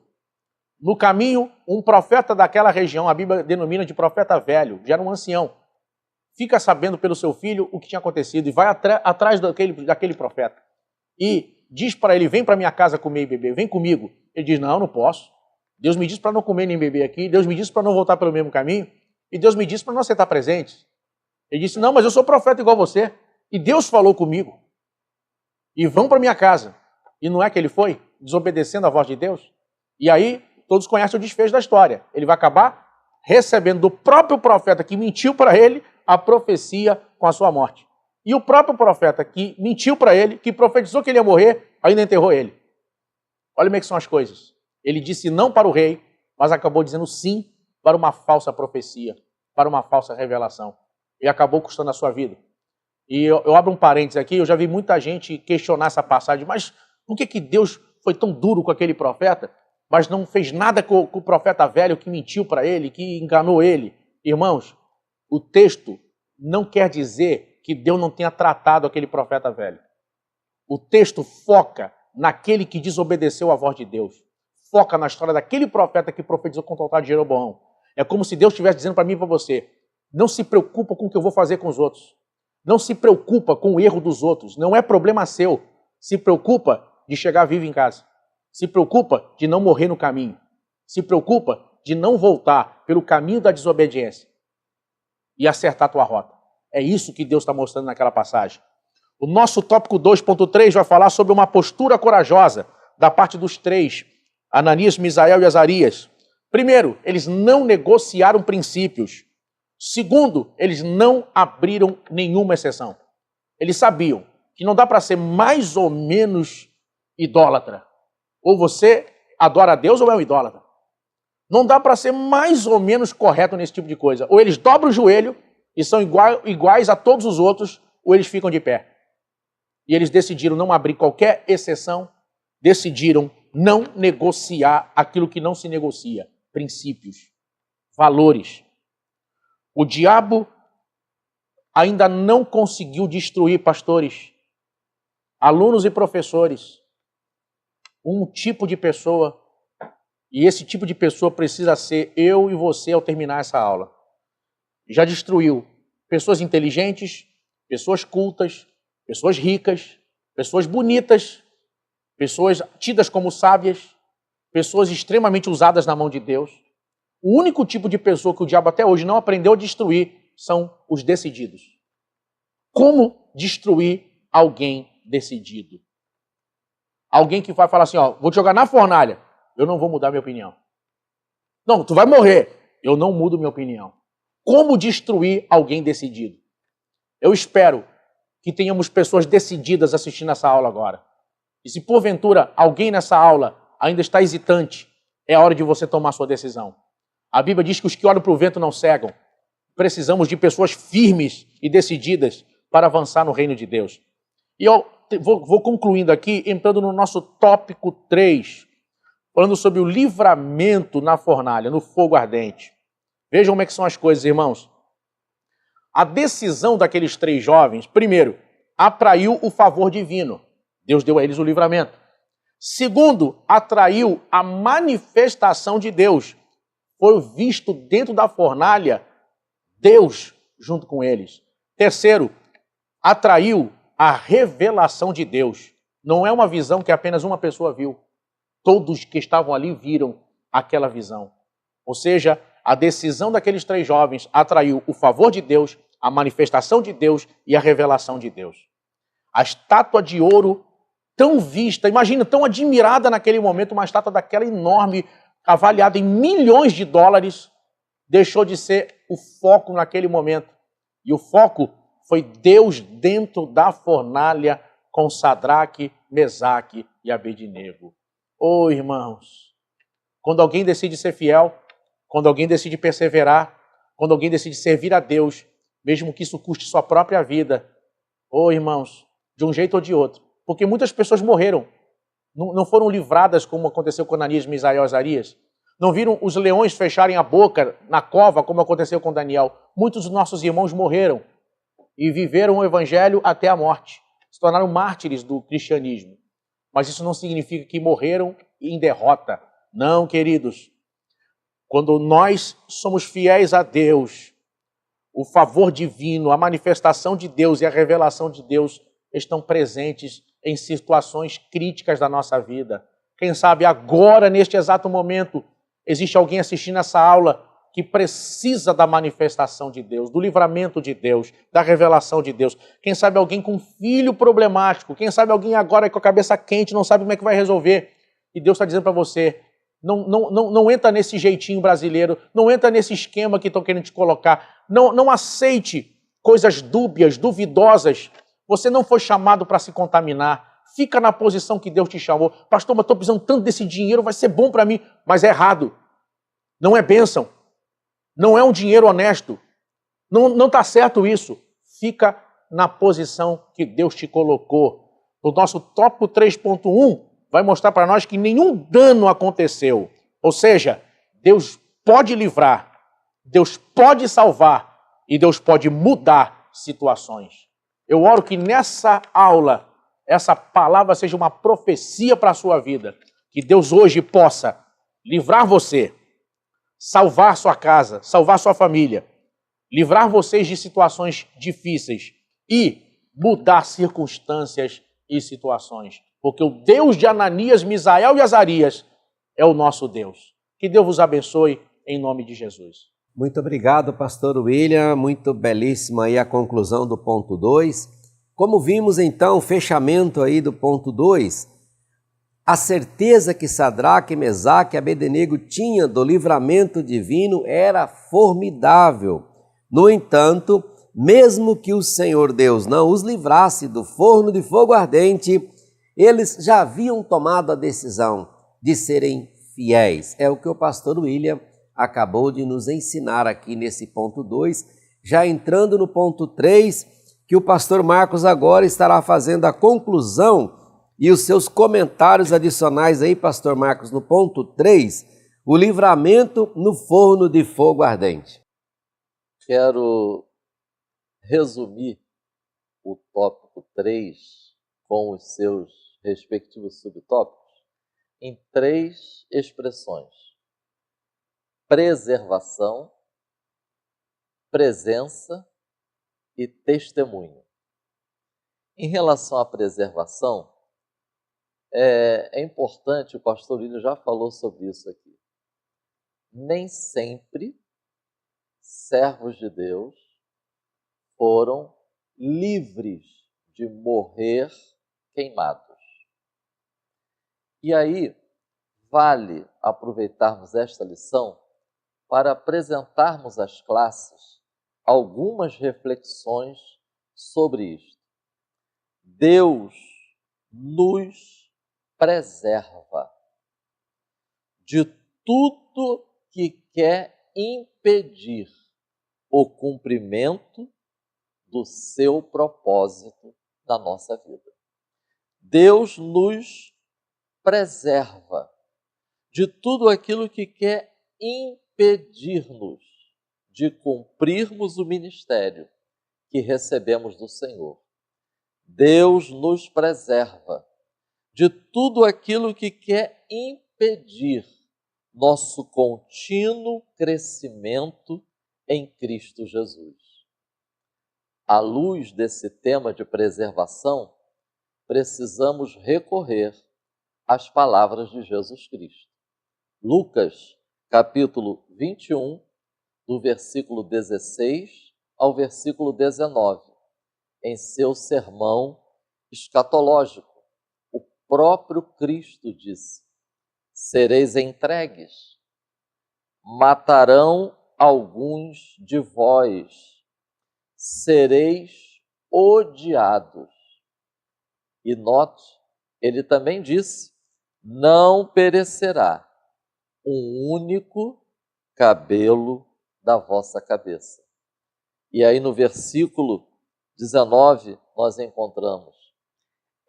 Speaker 3: No caminho, um profeta daquela região, a Bíblia denomina de profeta velho, já era um ancião, fica sabendo pelo seu filho o que tinha acontecido e vai atrás daquele profeta. E diz para ele, vem para minha casa comer e beber, vem comigo. Ele diz, não posso. Deus me disse para não comer nem beber aqui, Deus me disse para não voltar pelo mesmo caminho, e Deus me disse para não aceitar presentes. Ele disse, não, mas eu sou profeta igual você, e Deus falou comigo. E vão para minha casa. E não é que ele foi, desobedecendo a voz de Deus? E aí, todos conhecem o desfecho da história. Ele vai acabar recebendo do próprio profeta que mentiu para ele a profecia com a sua morte. E o próprio profeta que mentiu para ele, que profetizou que ele ia morrer, ainda enterrou ele. Olha como é que são as coisas. Ele disse não para o rei, mas acabou dizendo sim para uma falsa profecia, para uma falsa revelação. E acabou custando a sua vida. E eu abro um parênteses aqui, eu já vi muita gente questionar essa passagem, mas por que Deus foi tão duro com aquele profeta, mas não fez nada com o profeta velho que mentiu para ele, que enganou ele? Irmãos, o texto não quer dizer que Deus não tenha tratado aquele profeta velho. O texto foca naquele que desobedeceu à voz de Deus. Foca na história daquele profeta que profetizou contra o altar de Jeroboão. É como se Deus estivesse dizendo para mim e para você, não se preocupa com o que eu vou fazer com os outros. Não se preocupa com o erro dos outros. Não é problema seu. Se preocupa de chegar vivo em casa. Se preocupa de não morrer no caminho. Se preocupa de não voltar pelo caminho da desobediência e acertar a tua rota. É isso que Deus está mostrando naquela passagem. O nosso tópico 2.3 vai falar sobre uma postura corajosa da parte dos 3, Ananias, Misael e Azarias. Primeiro, eles não negociaram princípios. Segundo, eles não abriram nenhuma exceção. Eles sabiam que não dá para ser mais ou menos idólatra. Ou você adora a Deus ou é um idólatra. Não dá para ser mais ou menos correto nesse tipo de coisa. Ou eles dobram o joelho e são iguais a todos os outros, ou eles ficam de pé. E eles decidiram não abrir qualquer exceção, decidiram não negociar aquilo que não se negocia. Princípios, valores. O diabo ainda não conseguiu destruir, pastores, alunos e professores, um tipo de pessoa, e esse tipo de pessoa precisa ser eu e você ao terminar essa aula. Já destruiu pessoas inteligentes, pessoas cultas, pessoas ricas, pessoas bonitas, pessoas tidas como sábias, pessoas extremamente usadas na mão de Deus. O único tipo de pessoa que o diabo até hoje não aprendeu a destruir são os decididos. Como destruir alguém decidido? Alguém que vai falar assim, ó, vou te jogar na fornalha, eu não vou mudar minha opinião. Não, tu vai morrer, eu não mudo minha opinião. Como destruir alguém decidido? Eu espero que tenhamos pessoas decididas assistindo essa aula agora. E se porventura alguém nessa aula ainda está hesitante, é hora de você tomar sua decisão. A Bíblia diz que os que olham para o vento não cegam. Precisamos de pessoas firmes e decididas para avançar no reino de Deus. E eu vou concluindo aqui, entrando no nosso tópico 3, falando sobre o livramento na fornalha, no fogo ardente. Vejam como é que são as coisas, irmãos. A decisão daqueles 3 jovens, primeiro, atraiu o favor divino. Deus deu a eles o livramento. Segundo, atraiu a manifestação de Deus. Foi visto dentro da fornalha Deus junto com eles. Terceiro, atraiu a revelação de Deus. Não é uma visão que apenas uma pessoa viu. Todos que estavam ali viram aquela visão. Ou seja, a decisão daqueles 3 jovens atraiu o favor de Deus, a manifestação de Deus e a revelação de Deus. A estátua de ouro tão vista, imagina, tão admirada naquele momento, uma estátua daquela enorme, avaliada em milhões de dólares, deixou de ser o foco naquele momento. E o foco foi Deus dentro da fornalha com Sadraque, Mesaque e Abednego. Oh, irmãos, quando alguém decide ser fiel, quando alguém decide perseverar, quando alguém decide servir a Deus, mesmo que isso custe sua própria vida, oh, irmãos, de um jeito ou de outro, porque muitas pessoas morreram, não foram livradas como aconteceu com Ananias, Misael e Azarias, não viram os leões fecharem a boca na cova como aconteceu com Daniel. Muitos dos nossos irmãos morreram e viveram o evangelho até a morte, se tornaram mártires do cristianismo. Mas isso não significa que morreram em derrota. Não, queridos. Quando nós somos fiéis a Deus, o favor divino, a manifestação de Deus e a revelação de Deus estão presentes em situações críticas da nossa vida. Quem sabe agora, neste exato momento, existe alguém assistindo essa aula que precisa da manifestação de Deus, do livramento de Deus, da revelação de Deus. Quem sabe alguém com um filho problemático, quem sabe alguém agora com a cabeça quente, não sabe como é que vai resolver. E Deus está dizendo para você, não entra nesse jeitinho brasileiro, não entra nesse esquema que estão querendo te colocar. Não aceite coisas dúbias, duvidosas. Você não foi chamado para se contaminar. Fica na posição que Deus te chamou. Pastor, mas estou precisando tanto desse dinheiro, vai ser bom para mim. Mas é errado. Não é bênção. Não é um dinheiro honesto. Não está certo isso. Fica na posição que Deus te colocou. O nosso tópico 3.1 vai mostrar para nós que nenhum dano aconteceu. Ou seja, Deus pode livrar, Deus pode salvar e Deus pode mudar situações. Eu oro que nessa aula, essa palavra seja uma profecia para a sua vida. Que Deus hoje possa livrar você, salvar sua casa, salvar sua família, livrar vocês de situações difíceis e mudar circunstâncias e situações. Porque o Deus de Ananias, Misael e Azarias é o nosso Deus. Que Deus vos abençoe em nome de Jesus.
Speaker 1: Muito obrigado, pastor William, muito belíssima aí a conclusão do ponto 2. Como vimos então o fechamento aí do ponto 2, a certeza que Sadraque, Mesaque e Abednego tinham do livramento divino era formidável. No entanto, mesmo que o Senhor Deus não os livrasse do forno de fogo ardente, eles já haviam tomado a decisão de serem fiéis. É o que o pastor William acabou de nos ensinar aqui nesse ponto 2, já entrando no ponto 3, que o pastor Marcos agora estará fazendo a conclusão e os seus comentários adicionais aí, pastor Marcos, no ponto 3, o livramento no forno de fogo ardente.
Speaker 2: Quero resumir o tópico 3 com os seus respectivos subtópicos em 3 expressões: preservação, presença e testemunho. Em relação à preservação, É importante, o pastor William já falou sobre isso aqui. Nem sempre servos de Deus foram livres de morrer queimados. E aí, vale aproveitarmos esta lição para apresentarmos às classes algumas reflexões sobre isto. Deus nos preserva de tudo que quer impedir o cumprimento do seu propósito na nossa vida. Deus nos preserva de tudo aquilo que quer impedir-nos de cumprirmos o ministério que recebemos do Senhor. Deus nos preserva de tudo aquilo que quer impedir nosso contínuo crescimento em Cristo Jesus. À luz desse tema de preservação, precisamos recorrer às palavras de Jesus Cristo. Lucas, capítulo 21, do versículo 16 ao versículo 19, em seu sermão escatológico, o próprio Cristo disse: sereis entregues, matarão alguns de vós, sereis odiados. E note, ele também disse: não perecerá um único cabelo da vossa cabeça. E aí no versículo 19 nós encontramos: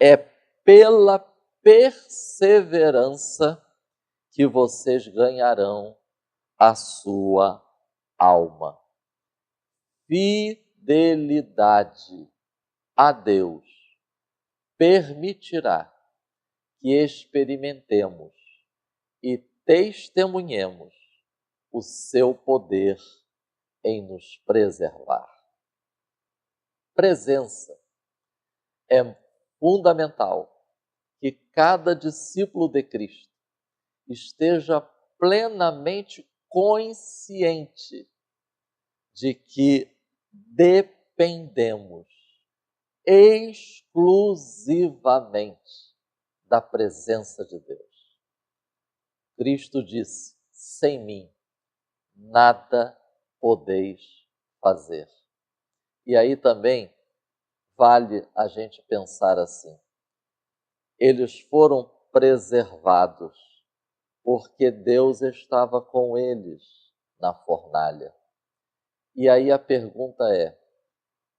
Speaker 2: é pela perseverança que vocês ganharão a sua alma. Fidelidade a Deus permitirá que experimentemos e testemunhemos o seu poder em nos preservar. Presença. É fundamental que cada discípulo de Cristo esteja plenamente consciente de que dependemos exclusivamente da presença de Deus. Cristo disse: sem mim nada podeis fazer. E aí também vale a gente pensar assim: eles foram preservados porque Deus estava com eles na fornalha. E aí a pergunta é: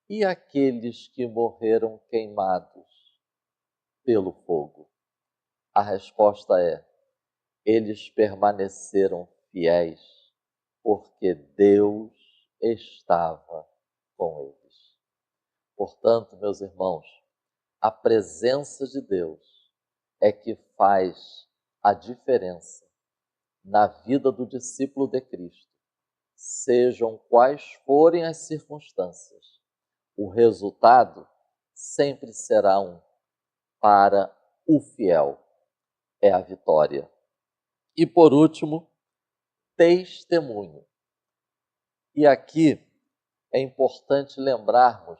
Speaker 2: e aqueles que morreram queimados pelo fogo? A resposta é: eles permaneceram fiéis porque Deus estava com eles. Portanto, meus irmãos, a presença de Deus é que faz a diferença na vida do discípulo de Cristo, sejam quais forem as circunstâncias. O resultado sempre será um: para o fiel é a vitória. E por último, testemunho. E aqui é importante lembrarmos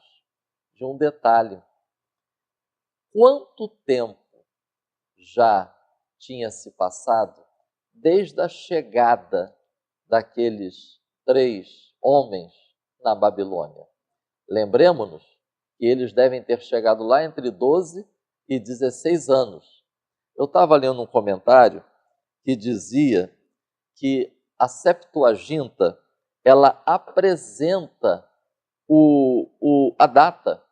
Speaker 2: de um detalhe. Quanto tempo já tinha se passado desde a chegada daqueles 3 homens na Babilônia? Lembremos-nos que eles devem ter chegado lá entre 12 e 16 anos. Eu estava lendo um comentário que dizia que a Septuaginta, ela apresenta a data.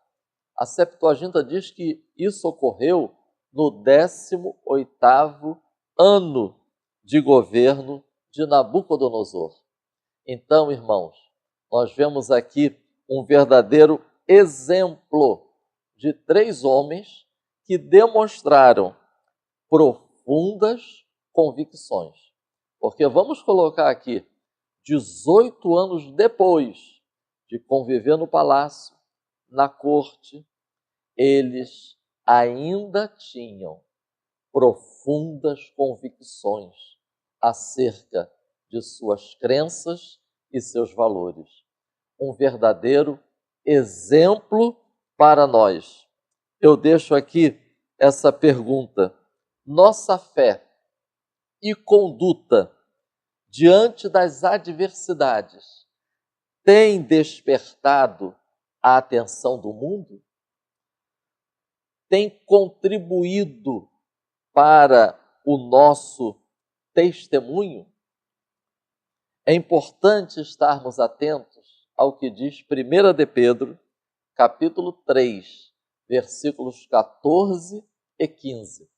Speaker 2: A Septuaginta diz que isso ocorreu no 18º ano de governo de Nabucodonosor. Então, irmãos, nós vemos aqui um verdadeiro exemplo de 3 homens que demonstraram profundas convicções. Porque vamos colocar aqui, 18 anos depois de conviver no palácio, na corte, eles ainda tinham profundas convicções acerca de suas crenças e seus valores. Um verdadeiro exemplo para nós. Eu deixo aqui essa pergunta: nossa fé e conduta diante das adversidades tem despertado a atenção do mundo? Tem contribuído para o nosso testemunho? É importante estarmos atentos ao que diz 1 de Pedro, capítulo 3, versículos 14 e 15,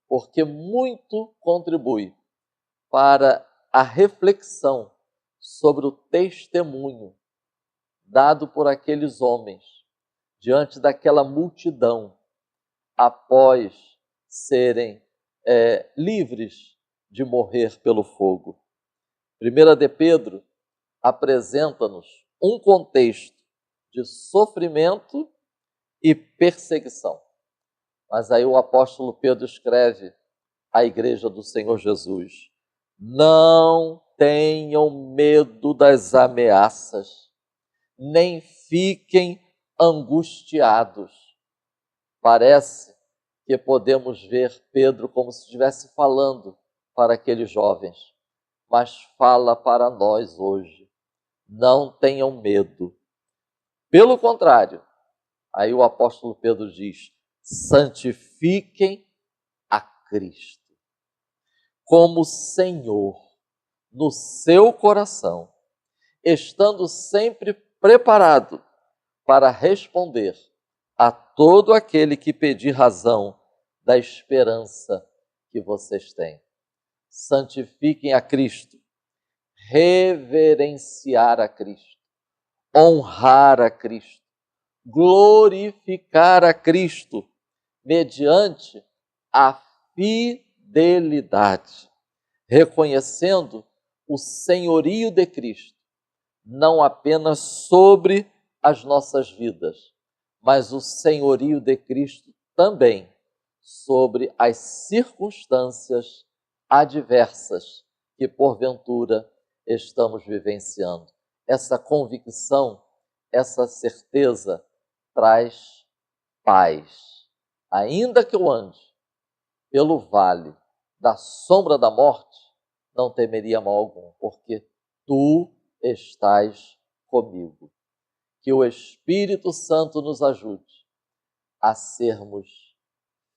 Speaker 2: porque muito contribui para a reflexão sobre o testemunho dado por aqueles homens diante daquela multidão após serem livres de morrer pelo fogo. 1 de Pedro apresenta-nos um contexto de sofrimento e perseguição. Mas aí o apóstolo Pedro escreve à igreja do Senhor Jesus: não tenham medo das ameaças, nem fiquem angustiados. Parece que podemos ver Pedro como se estivesse falando para aqueles jovens, mas fala para nós hoje: não tenham medo. Pelo contrário, aí o apóstolo Pedro diz: santifiquem a Cristo como Senhor no seu coração, estando sempre preparado para responder a todo aquele que pedir razão da esperança que vocês têm. Santifiquem a Cristo, reverenciar a Cristo, honrar a Cristo, glorificar a Cristo mediante a fidelidade, reconhecendo o senhorio de Cristo, não apenas sobre as nossas vidas, mas o senhorio de Cristo também sobre as circunstâncias adversas que porventura estamos vivenciando. Essa convicção, essa certeza traz paz. Ainda que eu ande pelo vale da sombra da morte, não temeria mal algum, porque tu estás comigo. Que o Espírito Santo nos ajude a sermos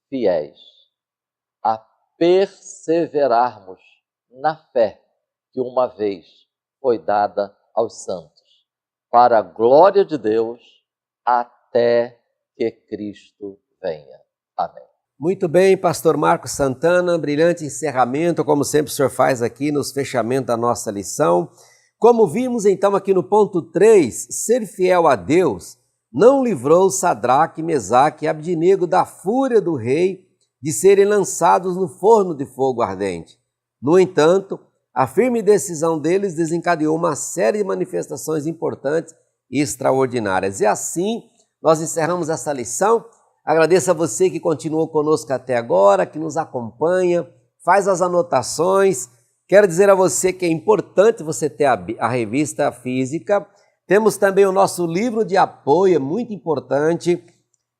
Speaker 2: fiéis, a perseverarmos na fé que uma vez foi dada aos santos, para a glória de Deus, até que Cristo venha. Amém.
Speaker 1: Muito bem, pastor Marcos Santana, brilhante encerramento, como sempre o senhor faz aqui nos fechamentos da nossa lição. Como vimos então aqui no ponto 3, ser fiel a Deus não livrou Sadraque, Mesaque e Abdinego da fúria do rei de serem lançados no forno de fogo ardente. No entanto, a firme decisão deles desencadeou uma série de manifestações importantes e extraordinárias. E assim, nós encerramos essa lição. Agradeço a você que continuou conosco até agora, que nos acompanha, faz as anotações. Quero dizer a você que é importante você ter a revista física. Temos também o nosso livro de apoio, é muito importante.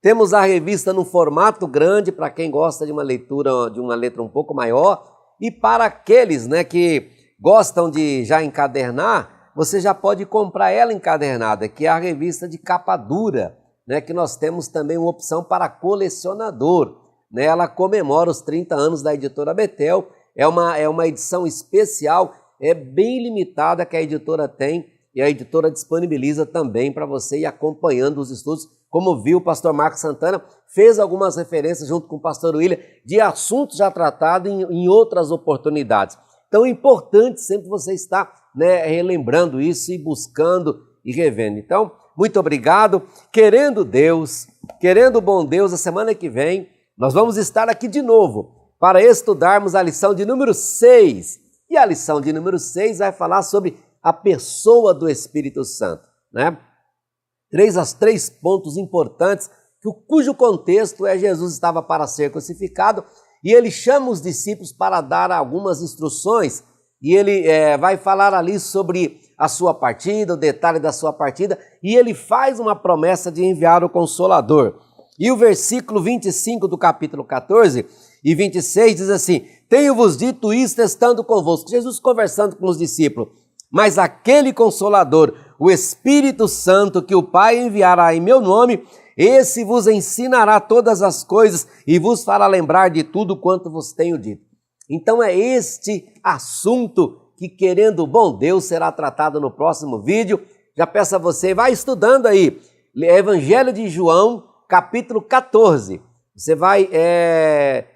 Speaker 1: Temos a revista no formato grande, para quem gosta de uma leitura, de uma letra um pouco maior. E para aqueles que gostam de já encadernar, você já pode comprar ela encadernada, que é a revista de capa dura, que nós temos também uma opção para colecionador. Ela comemora os 30 anos da editora Betel. É uma edição especial, é bem limitada que a editora tem e a editora disponibiliza também para você ir acompanhando os estudos. Como viu, o pastor Marcos Santana fez algumas referências junto com o pastor William de assuntos já tratados em outras oportunidades. Então é importante sempre você estar relembrando isso e buscando e revendo. Então, muito obrigado. Querendo Deus, querendo o bom Deus, a semana que vem nós vamos estar aqui de novo para estudarmos a lição de número 6. E a lição de número 6 vai falar sobre a pessoa do Espírito Santo, três pontos importantes, cujo contexto é Jesus estava para ser crucificado e ele chama os discípulos para dar algumas instruções, e ele vai falar ali sobre a sua partida, o detalhe da sua partida, e ele faz uma promessa de enviar o Consolador. E o versículo 25 do capítulo 14 e 26 diz assim: tenho-vos dito isto estando convosco. Jesus conversando com os discípulos. Mas aquele Consolador, o Espírito Santo, que o Pai enviará em meu nome, esse vos ensinará todas as coisas e vos fará lembrar de tudo quanto vos tenho dito. Então é este assunto que, querendo o bom Deus, será tratado no próximo vídeo. Já peço a você, vai estudando aí, Evangelho de João, capítulo 14. Você vai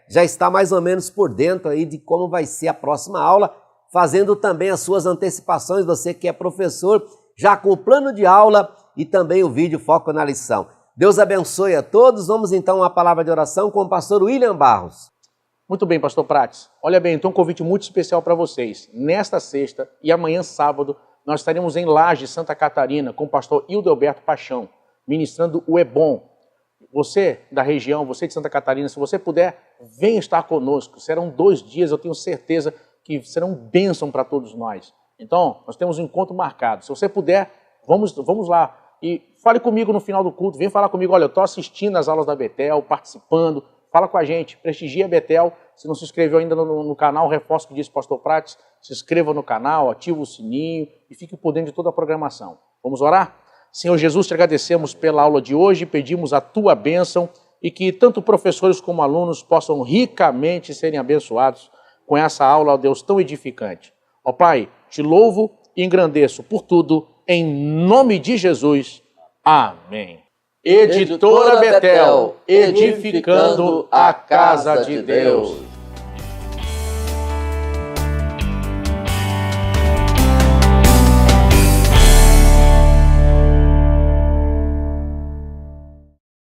Speaker 1: já está mais ou menos por dentro aí de como vai ser a próxima aula, fazendo também as suas antecipações, você que é professor, já com o plano de aula e também o vídeo Foco na Lição. Deus abençoe a todos. Vamos então a uma palavra de oração com o pastor William Barros.
Speaker 3: Muito bem, pastor Prates. Olha bem, então um convite muito especial para vocês. Nesta sexta e amanhã sábado, nós estaremos em Lages, Santa Catarina, com o pastor Hildelberto Paixão, ministrando o EBOM. Você da região, você de Santa Catarina, se você puder, venha estar conosco. Serão 2 dias, eu tenho certeza que serão bênção para todos nós. Então, nós temos um encontro marcado. Se você puder, vamos lá. E fale comigo no final do culto, vem falar comigo. Olha, eu estou assistindo as aulas da Betel, participando. Fala com a gente, prestigia a Betel. Se não se inscreveu ainda no canal, reforço o que disse o pastor Prates, se inscreva no canal, ativa o sininho e fique por dentro de toda a programação. Vamos orar? Senhor Jesus, te agradecemos pela aula de hoje, pedimos a tua bênção e que tanto professores como alunos possam ricamente serem abençoados com essa aula, ó Deus, tão edificante. Ó Pai, te louvo e engrandeço por tudo, em nome de Jesus. Amém. Editora Betel, edificando a casa de Deus.